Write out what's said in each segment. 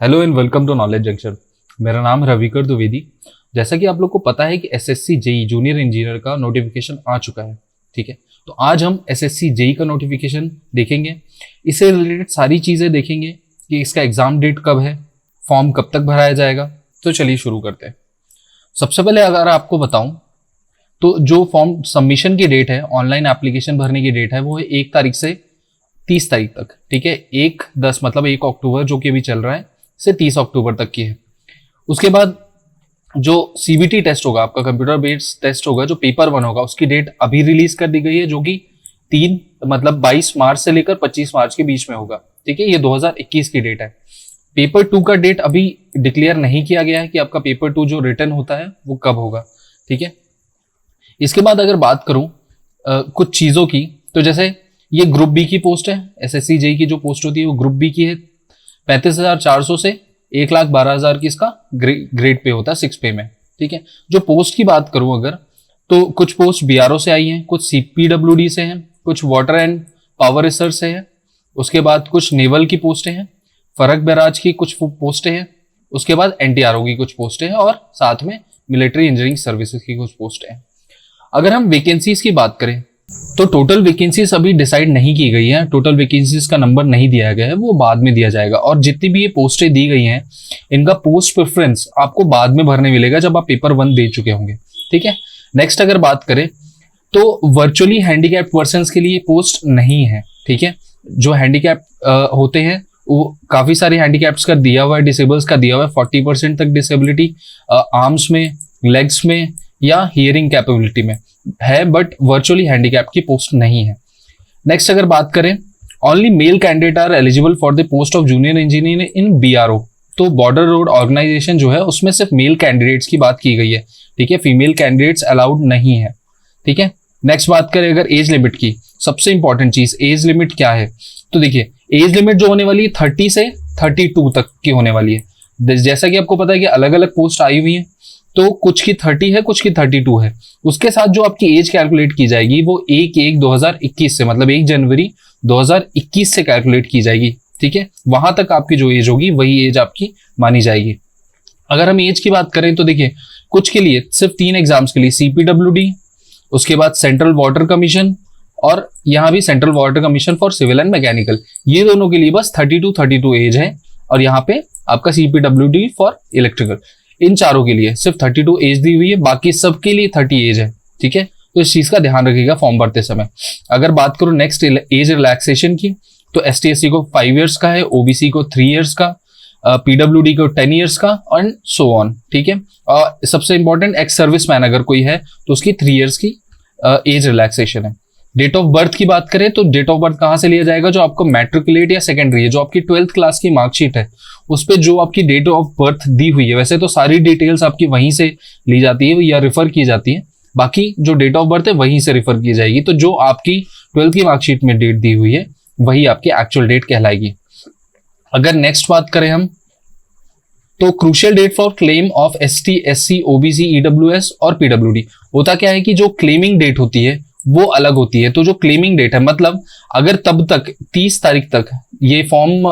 Hello and welcome to knowledge junction. मेरा नाम है रविकर द्विवेदी। जैसा कि आप लोग को पता है कि एसएससी जेई जूनियर इंजीनियर का नोटिफिकेशन आ चुका है, ठीक है। तो आज हम एसएससी जेई का नोटिफिकेशन देखेंगे, इससे रिलेटेड सारी चीज़ें देखेंगे कि इसका एग्जाम डेट कब है, फॉर्म कब तक भराया जाएगा। तो चलिए शुरू करते हैं। सबसे पहले अगर आपको बताऊं तो जो फॉर्म सबमिशन की डेट है, ऑनलाइन एप्लीकेशन भरने की डेट है, वो है 1 तारीख से 30 तारीख तक, ठीक है। 1/10 मतलब 1 अक्टूबर जो कि अभी चल रहा है से 30 अक्टूबर तक की है। उसके बाद जो सीबीटी टेस्ट होगा, आपका कंप्यूटर बेस्ड टेस्ट होगा, जो पेपर 1 होगा, उसकी डेट अभी रिलीज कर दी गई है, जो कि 22 मार्च से लेकर 25 मार्च के बीच में होगा, ठीक है। ये 2021 की डेट है। पेपर 2 का डेट अभी डिक्लेयर नहीं किया गया है कि आपका पेपर 2 जो रिटर्न होता है वो कब होगा, ठीक है। इसके बाद अगर बात करूं कुछ चीजों की, तो जैसे ये ग्रुप बी की पोस्ट है। एसएससी जेई की जो पोस्ट होती है वो ग्रुप बी की है। 35,400 से 1,12,000 की इसका ग्रेड पे होता है 6 पे में, ठीक है। जो पोस्ट की बात करूं अगर, तो कुछ पोस्ट बीआरओ से आई हैं, कुछ सीपीडब्ल्यूडी से हैं, कुछ वाटर एंड पावर रिसर्च से है। उसके बाद कुछ नेवल की पोस्टें हैं, फरक बैराज की कुछ पोस्टें हैं। उसके बाद एनटीआरओ की कुछ पोस्टें हैं और साथ में मिलिट्री इंजीनियरिंग सर्विसेज की कुछ पोस्टें हैं। अगर हम वैकेंसीज की बात करें तो टोटल वैकेंसीज अभी डिसाइड नहीं की गई है। टोटल वैकेंसीज का नंबर नहीं दिया गया है, वो बाद में दिया जाएगा। और जितनी भी ये पोस्टें दी गई हैं, इनका पोस्ट प्रेफरेंस आपको बाद में भरने मिलेगा जब आप पेपर 1 दे चुके होंगे, ठीक है। नेक्स्ट अगर बात करें तो वर्चुअली हैंडीकैप्ड पर्सन्स के लिए पोस्ट नहीं है, ठीक है। जो हैंडीकैप होते हैं वो काफी सारे हैंडीकैप्स का दिया हुआ है, डिसेबल्स का दिया हुआ है 40% तक डिसेबिलिटी आर्म्स में, लेग्स में या हियरिंग कैपेबिलिटी में है, बट वर्चुअली हैंडीकैप की पोस्ट नहीं है। नेक्स्ट अगर बात करें, only male candidate are eligible for the post of junior engineer in BRO. तो बॉर्डर रोड ऑर्गेनाइजेशन जो है उसमें सिर्फ मेल कैंडिडेट्स की बात की गई है, ठीक है। फीमेल कैंडिडेट्स अलाउड नहीं है, ठीक है। नेक्स्ट बात करें अगर एज लिमिट की, सबसे इंपॉर्टेंट चीज एज लिमिट क्या है। तो देखिए एज लिमिट जो होने वाली है 30 से 32 तक की होने वाली है। जैसा कि आपको पता है कि अलग अलग पोस्ट आई हुई है, तो कुछ की 30 है, कुछ की 32 है। उसके साथ जो आपकी एज कैलकुलेट की जाएगी वो 1/1/2021 से, मतलब 1 जनवरी 2021 से कैलकुलेट की जाएगी, ठीक है। वहां तक आपकी जो एज होगी वही एज आपकी मानी जाएगी। अगर हम एज की बात करें तो देखिए कुछ के लिए सिर्फ 3 एग्जाम्स के लिए सीपीडब्ल्यूडी, उसके बाद सेंट्रल वाटर कमीशन और यहाँ भी central water commission for civil and mechanical, ये दोनों के लिए बस 32 एज है। और यहाँ पे आपका सीपीडब्ल्यूडी फॉर इलेक्ट्रिकल, इन चारों के लिए सिर्फ 32 एज दी हुई है, बाकी सबके लिए 30 एज है, ठीक है। तो इस चीज का ध्यान रखिएगा फॉर्म भरते समय। अगर बात करूं नेक्स्ट एज रिलैक्सेशन की, तो एसटी/एससी को 5 इयर्स का है, ओबीसी को 3 इयर्स का, पीडब्ल्यूडी को 10 इयर्स का एंड सो ऑन, ठीक है। और सबसे इंपॉर्टेंट एक्स सर्विस मैन अगर कोई है तो उसकी 3 इयर्स की एज रिलैक्सेशन है। डेट ऑफ बर्थ की बात करें तो डेट ऑफ बर्थ कहां से लिया जाएगा, जो आपको मैट्रिकुलेट या सेकेंडरी है, जो आपकी 12th क्लास की मार्कशीट है उस पे जो आपकी डेट ऑफ बर्थ दी हुई है, वैसे तो सारी डिटेल्स आपकी वहीं से ली जाती है या रिफर की जाती है, बाकी जो डेट ऑफ बर्थ है वहीं से रिफर की जाएगी। तो जो आपकी 12th की मार्कशीट में डेट दी हुई है वही आपकी एक्चुअल डेट कहलाएगी। अगर नेक्स्ट बात करें हम, तो crucial date for claim of ST, SC, OBC, EWS और पीडब्ल्यूडी। होता क्या है कि जो क्लेमिंग डेट होती है वो अलग होती है। तो जो क्लेमिंग डेट है, मतलब अगर तब तक 30 तारीख तक ये फॉर्म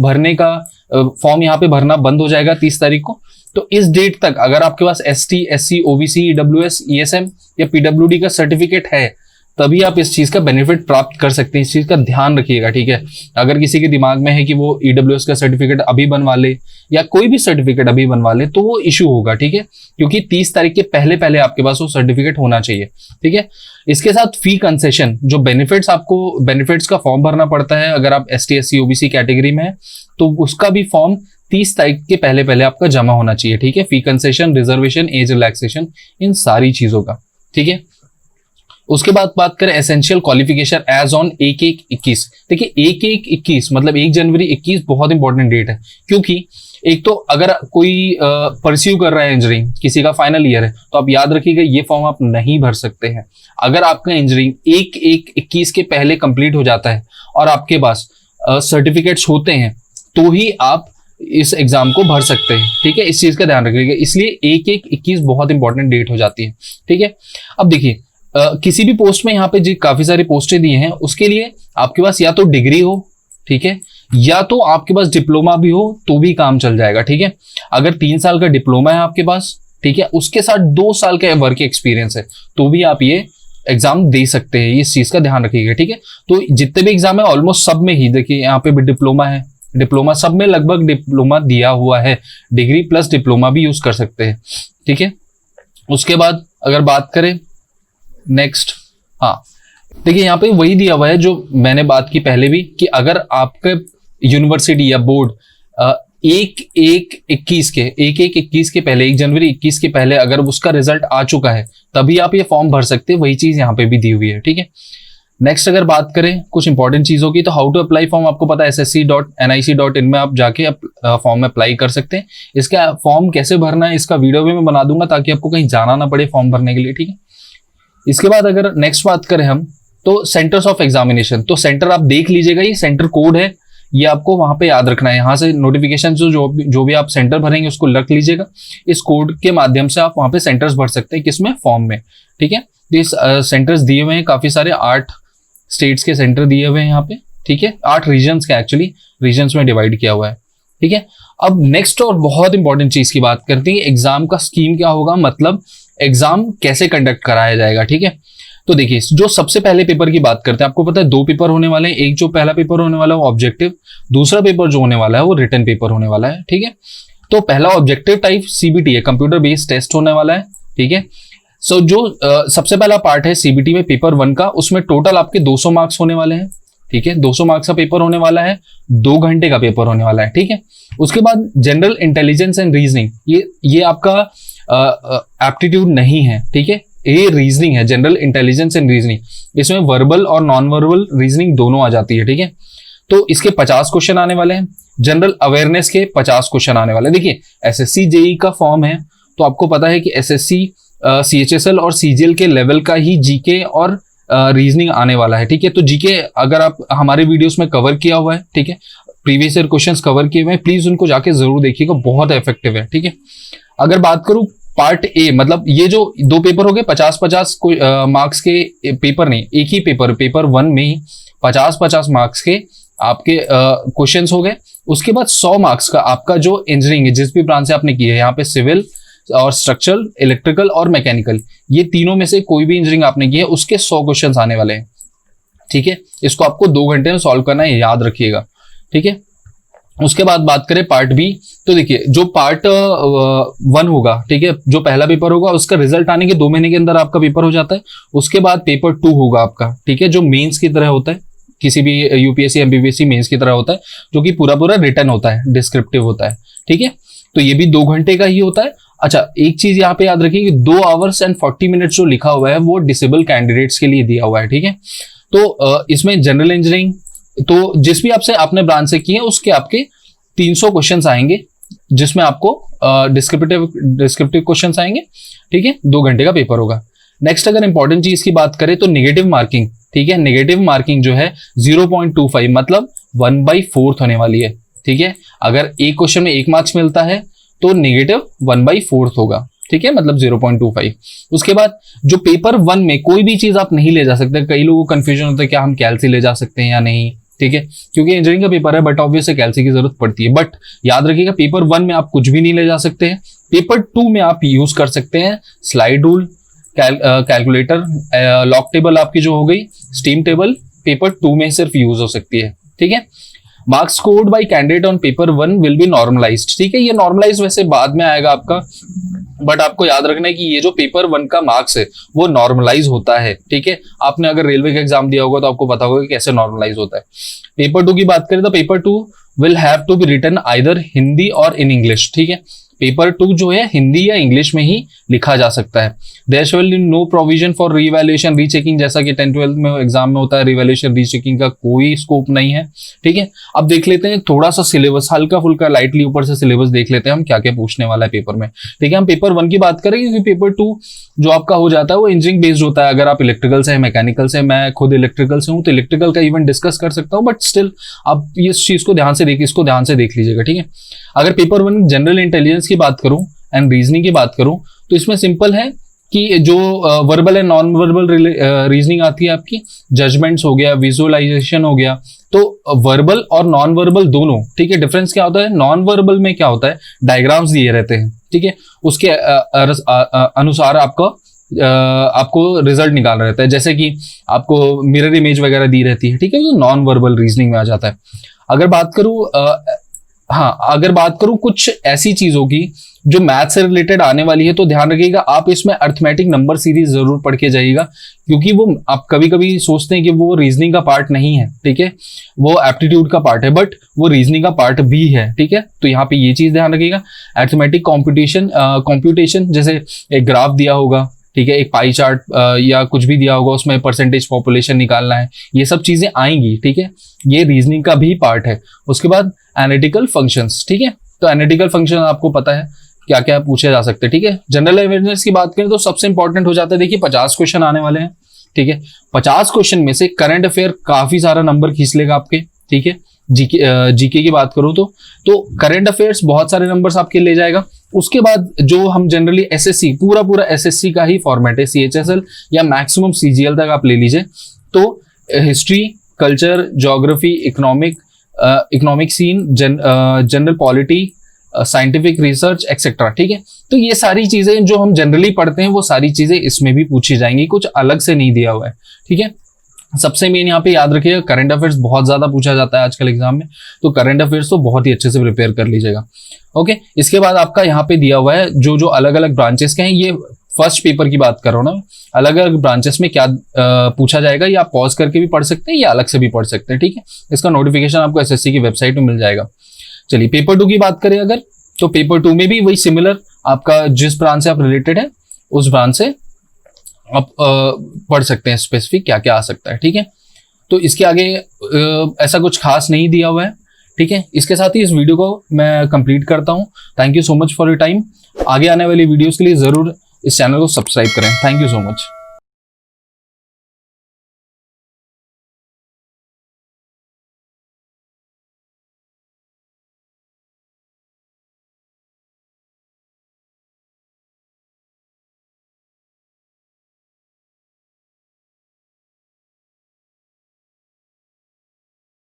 भरने का फॉर्म यहाँ पे भरना बंद हो जाएगा 30 तारीख को, तो इस डेट तक अगर आपके पास ST, SC, OBC, EWS, ESM या पीडब्ल्यूडी का सर्टिफिकेट है तभी आप इस चीज का बेनिफिट प्राप्त कर सकते हैं। इस चीज का ध्यान रखिएगा, ठीक है। अगर किसी के दिमाग में है कि वो ईडब्ल्यूएस का सर्टिफिकेट अभी बनवा ले या कोई भी सर्टिफिकेट अभी बनवा ले तो वो इशू होगा, ठीक है, क्योंकि 30 तारीख के पहले पहले आपके पास वो सर्टिफिकेट होना चाहिए, ठीक है। इसके साथ फी कंसेशन, जो बेनिफिट्स आपको बेनिफिट्स का फॉर्म भरना पड़ता है अगर आप एसटी, एससी, ओबीसी कैटेगरी में है, तो उसका भी फॉर्म 30 तारीख के पहले पहले आपका जमा होना चाहिए, ठीक है। Fee concession, reservation, age relaxation, इन सारी चीजों का, ठीक है। उसके बाद बात करें एसेंशियल क्वालिफिकेशन एज ऑन 1/1/21। देखिए 1/1/21 मतलब 1 जनवरी 21 बहुत इंपॉर्टेंट डेट है, क्योंकि एक तो अगर कोई परस्यू कर रहा है इंजीनियरिंग, किसी का फाइनल ईयर है, तो आप याद रखिएगा ये फॉर्म आप नहीं भर सकते हैं। अगर आपका इंजीनियरिंग 1/1/21 के पहले कंप्लीट हो जाता है और आपके पास सर्टिफिकेट्स होते हैं तो ही आप इस एग्जाम को भर सकते हैं, ठीक है। इस चीज का ध्यान रखिएगा, इसलिए 1/1/21 बहुत इंपॉर्टेंट डेट हो जाती है, ठीक है। अब देखिए किसी भी पोस्ट में यहाँ पे जो काफी सारी पोस्टें दी हैं उसके लिए आपके पास या तो डिग्री हो, ठीक है, या तो आपके पास डिप्लोमा भी हो तो भी काम चल जाएगा, ठीक है। अगर 3 साल का डिप्लोमा है आपके पास, ठीक है, उसके साथ 2 साल का वर्क एक्सपीरियंस है, तो भी आप ये एग्जाम दे सकते हैं। इस चीज का ध्यान रखिएगा, ठीक है। तो जितने भी एग्जाम है ऑलमोस्ट सब में ही देखिए यहाँ पे भी डिप्लोमा है, डिप्लोमा सब में लगभग डिप्लोमा दिया हुआ है, डिग्री प्लस डिप्लोमा भी यूज कर सकते हैं, ठीक है। उसके बाद अगर बात करें नेक्स्ट, हाँ देखिए यहाँ पे वही दिया हुआ है जो मैंने बात की पहले भी, कि अगर आपके यूनिवर्सिटी या बोर्ड 1/1/21 के पहले 1 जनवरी 21 के पहले अगर उसका रिजल्ट आ चुका है तभी आप ये फॉर्म भर सकते हैं। वही चीज यहाँ पे भी दी हुई है, ठीक है। नेक्स्ट अगर बात करें कुछ इंपॉर्टेंट चीजों की, तो हाउ टू अप्लाई फॉर्म आपको पता है, ssc.nic.in में आप जाके फॉर्म में अप्लाई कर सकते हैं। इसका फॉर्म कैसे भरना है इसका वीडियो भी मैं बना दूंगा ताकि आपको कहीं जाना ना पड़े फॉर्म भरने के लिए, ठीक है। इसके बाद अगर नेक्स्ट बात करें हम, तो सेंटर्स ऑफ एग्जामिनेशन, तो सेंटर आप देख लीजिएगा, ये सेंटर कोड है, ये आपको वहां पे याद रखना है। यहाँ से नोटिफिकेशन जो भी आप सेंटर भरेंगे उसको रख लीजिएगा। इस कोड के माध्यम से आप वहां पे सेंटर्स भर सकते हैं, किसमें, फॉर्म में, ठीक है। इस सेंटर्स दिए हुए हैं काफी सारे, 8 स्टेट्स के सेंटर दिए हुए हैं यहाँ पे, ठीक है। 8 रीजन्स के एक्चुअली रीजन्स में डिवाइड किया हुआ है, ठीक है। अब नेक्स्ट और बहुत इंपॉर्टेंट चीज की बात करते हैं, एग्जाम का स्कीम क्या होगा, मतलब एग्जाम कैसे कंडक्ट कराया जाएगा, ठीक है। तो देखिए जो सबसे पहले पेपर की बात करते हैं, आपको पता है 2 पेपर होने वाले हैं। एक जो पहला पेपर होने वाला है वो ऑब्जेक्टिव, दूसरा पेपर जो होने वाला है वो रिटन पेपर होने वाला है, ठीक है। तो पहला ऑब्जेक्टिव टाइप CBT है, कंप्यूटर बेस्ड टेस्ट होने वाला है, ठीक है। सो जो सबसे पहला पार्ट है CBT में पेपर 1 का, उसमें टोटल आपके 200 मार्क्स होने वाले हैं, ठीक है। 200 मार्क्स का पेपर होने वाला है, 2 घंटे का पेपर होने वाला है, ठीक है। उसके बाद जनरल इंटेलिजेंस एंड रीजनिंग, ये आपका एप्टीट्यूड नहीं है, ठीक है। ये रीजनिंग है, जनरल इंटेलिजेंस एंड रीजनिंग। इसमें वर्बल और नॉन वर्बल रीजनिंग दोनों आ जाती है, ठीक है। तो इसके 50 क्वेश्चन आने वाले हैं। जनरल अवेयरनेस के 50 क्वेश्चन आने वाले हैं। देखिए SSC JEE का फॉर्म है, तो आपको पता है कि SSC CHSL और CGL के लेवल का ही GK और रीजनिंग आने वाला है, ठीक है। तो GK अगर आप हमारे वीडियोस में कवर किया हुआ है, ठीक है, प्रीवियस ईयर क्वेश्चंस कवर किए हुए हैं, प्लीज उनको जाके जरूर देखिएगा, बहुत इफेक्टिव है, ठीक है। अगर बात करूं पार्ट ए, मतलब ये जो 2 पेपर हो गए 50-50 मार्क्स के पेपर, नहीं एक ही पेपर 1 में ही 50-50 मार्क्स के आपके क्वेश्चंस हो गए। उसके बाद 100 मार्क्स का आपका जो इंजीनियरिंग है, जिस भी ब्रांच से आपने की है, यहाँ पे सिविल और स्ट्रक्चरल, इलेक्ट्रिकल और मैकेनिकल, ये तीनों में से कोई भी इंजीनियरिंग आपने की है उसके 100 क्वेश्चन आने वाले हैं, ठीक है। इसको आपको 2 घंटे में सॉल्व करना है, याद रखिएगा, ठीक है। उसके बाद बात करें पार्ट बी, तो देखिए जो पार्ट 1 होगा, ठीक है, जो पहला पेपर होगा उसका रिजल्ट आने के 2 महीने के अंदर आपका पेपर हो जाता है। उसके बाद पेपर 2 होगा आपका, ठीक है, जो मेंस की तरह होता है, किसी भी UPSC MPPSC मेंस की तरह होता है, जो कि पूरा रिटन होता है, डिस्क्रिप्टिव होता है, ठीक है। तो ये भी 2 घंटे का ही होता है। अच्छा, एक चीज यहाँ पे याद रखिए कि 2 आवर्स एंड 40 मिनट्स जो लिखा हुआ है वो डिसेबल कैंडिडेट्स के लिए दिया हुआ है, ठीक है। तो इसमें जनरल इंजीनियरिंग, तो जिस भी आपसे आपने ब्रांच से की है उसके आपके 300 क्वेश्चंस आएंगे, जिसमें आपको डिस्क्रिप्टिव क्वेश्चंस आएंगे, ठीक है। 2 घंटे का पेपर होगा। नेक्स्ट अगर इंपॉर्टेंट चीज की बात करें तो नेगेटिव मार्किंग, ठीक है, नेगेटिव मार्किंग जो है 0.25 मतलब 1/4 होने वाली है, ठीक है। अगर एक क्वेश्चन में 1 मार्क्स मिलता है तो नेगेटिव 1/4 होगा, ठीक है, मतलब 0.25। उसके बाद जो पेपर 1 में कोई भी चीज आप नहीं ले जा सकते, कई लोगों को कंफ्यूजन होता है क्या हम कैल्सी ले जा सकते हैं या नहीं, ठीक है, क्योंकि इंजीनियरिंग का पेपर है, बट ऑब्वियसली कैल्सी की जरूरत पड़ती है। बट याद रखिएगा पेपर 1 में आप कुछ भी नहीं ले जा सकते हैं। पेपर 2 में आप यूज कर सकते हैं slide rule, calculator, log table आपकी जो हो गई, स्टीम टेबल, पेपर 2 में सिर्फ यूज हो सकती है, ठीक है। Marks scored by candidate on paper 1 will be normalised, ठीक है। ये नॉर्मलाइज वैसे बाद में आएगा आपका, बट आपको याद रखना है कि ये जो पेपर 1 का मार्क्स है वो नॉर्मलाइज होता है, ठीक है। आपने अगर रेलवे का एग्जाम दिया होगा तो आपको पता होगा कि कैसे नॉर्मलाइज होता है। पेपर 2 की बात करें तो paper 2 will have to be written either Hindi और इन इंग्लिश, ठीक है। पेपर 2 जो है हिंदी या इंग्लिश में ही लिखा जा सकता है। There shall be no provision for revaluation rechecking, जैसा कि 10th-12th में एग्जाम में होता है, रिवैल्यूएशन रीचेकिंग का कोई स्कोप नहीं है, ठीक है। अब देख लेते हैं थोड़ा सा सिलेबस, हल्का फुल्का लाइटली ऊपर से सिलेबस देख लेते हैं हम क्या क्या पूछने वाला है पेपर में, ठीक है। हम पेपर 1 की बात करेंगे क्योंकि पेपर 2 जो आपका हो जाता है वो इंजीनियरिंग बेस्ड होता है। अगर आप इलेक्ट्रिकल से है, मैकेनिकल से, मैं खुद इलेक्ट्रिकल से हूँ तो इलेक्ट्रिकल का इवन डिस्कस कर सकता हूँ, बट स्टिल आप इस चीज को ध्यान से देख लीजिएगा, ठीक है। अगर पेपर 1 जनरल इंटेलिजेंस की बात करूं एंड रीजनिंग की बात करूं तो इसमें सिंपल है कि जो verbal and non verbal reasoning आती है आपकी, जजमेंट्स हो गया, विजुअलाइजेशन हो गया, तो वर्बल और नॉन वर्बल दोनों, ठीक है। डिफरेंस क्या होता है, नॉन वर्बल में क्या होता है, डायग्राम्स दिए रहते हैं, ठीक है, उसके अनुसार आपको रिजल्ट निकालना रहता है। जैसे कि आपको मिरर इमेज वगैरह दी रहती है, ठीक है, तो नॉन वर्बल रीजनिंग में आ जाता है। अगर बात करूं कुछ ऐसी चीजों की जो मैथ से रिलेटेड आने वाली है, तो ध्यान रखिएगा आप इसमें अर्थमेटिक नंबर सीरीज जरूर पढ़ के जाइएगा, क्योंकि वो आप कभी कभी सोचते हैं कि वो रीजनिंग का पार्ट नहीं है, ठीक है, वो एप्टीट्यूड का पार्ट है, बट वो रीजनिंग का पार्ट भी है, ठीक है। तो यहाँ पे ये चीज ध्यान रखिएगा। अर्थमेटिक कॉम्पिटिशन जैसे एक ग्राफ दिया होगा, ठीक है, एक पाई चार्ट या कुछ भी दिया होगा, उसमें परसेंटेज पॉपुलेशन निकालना है, ये सब चीजें आएंगी, ठीक है, ये रीजनिंग का भी पार्ट है। उसके बाद एनालिटिकल फंक्शंस, ठीक है, तो एनालिटिकल फंक्शन आपको पता है क्या क्या पूछे जा सकते हैं, ठीक है। जनरल अवेयरनेस की बात करें तो सबसे इंपॉर्टेंट हो जाता है, देखिए 50 क्वेश्चन आने वाले हैं, ठीक है। 50 क्वेश्चन में से करंट अफेयर काफी सारा नंबर खींच लेगा आपके, ठीक है। जीके की बात करूं तो करंट अफेयर्स बहुत सारे नंबर्स आपके ले जाएगा। उसके बाद जो हम जनरली एसएससी, पूरा एसएससी का ही फॉर्मेट है, सीएचएसएल या मैक्सिमम सीजीएल तक आप ले लीजिए, तो history, culture, geography, economic scene, general polity, scientific research etcetera, ठीक है। तो ये सारी चीजें जो हम जनरली पढ़ते हैं वो सारी चीजें इसमें भी पूछी जाएंगी, कुछ अलग से नहीं दिया हुआ है, ठीक है। सबसे मेन यहाँ पे याद रखिएगा, करंट अफेयर्स बहुत ज्यादा पूछा जाता है आजकल एग्जाम में, तो करंट अफेयर्स तो बहुत ही अच्छे से प्रिपेयर कर लीजिएगा, ओके। इसके बाद आपका यहाँ पे दिया हुआ है जो जो अलग अलग ब्रांचेस के हैं, ये फर्स्ट पेपर की बात कर रहा हूँ ना, अलग अलग ब्रांचेस में क्या पूछा जाएगा, ये आप पॉज करके भी पढ़ सकते हैं या अलग से भी पढ़ सकते हैं, ठीक है। इसका नोटिफिकेशन आपको एसएससी की वेबसाइट में मिल जाएगा। चलिए पेपर 2 की बात करें अगर, तो पेपर 2 में भी वही सिमिलर, आपका जिस ब्रांच से आप रिलेटेड है उस ब्रांच से आप पढ़ सकते हैं स्पेसिफिक क्या क्या आ सकता है, ठीक है। तो इसके आगे ऐसा कुछ खास नहीं दिया हुआ है, ठीक है। इसके साथ ही इस वीडियो को मैं कंप्लीट करता हूं। Thank you so much for your time. आगे आने वाली वीडियोस के लिए जरूर इस चैनल को सब्सक्राइब करें। Thank you so much.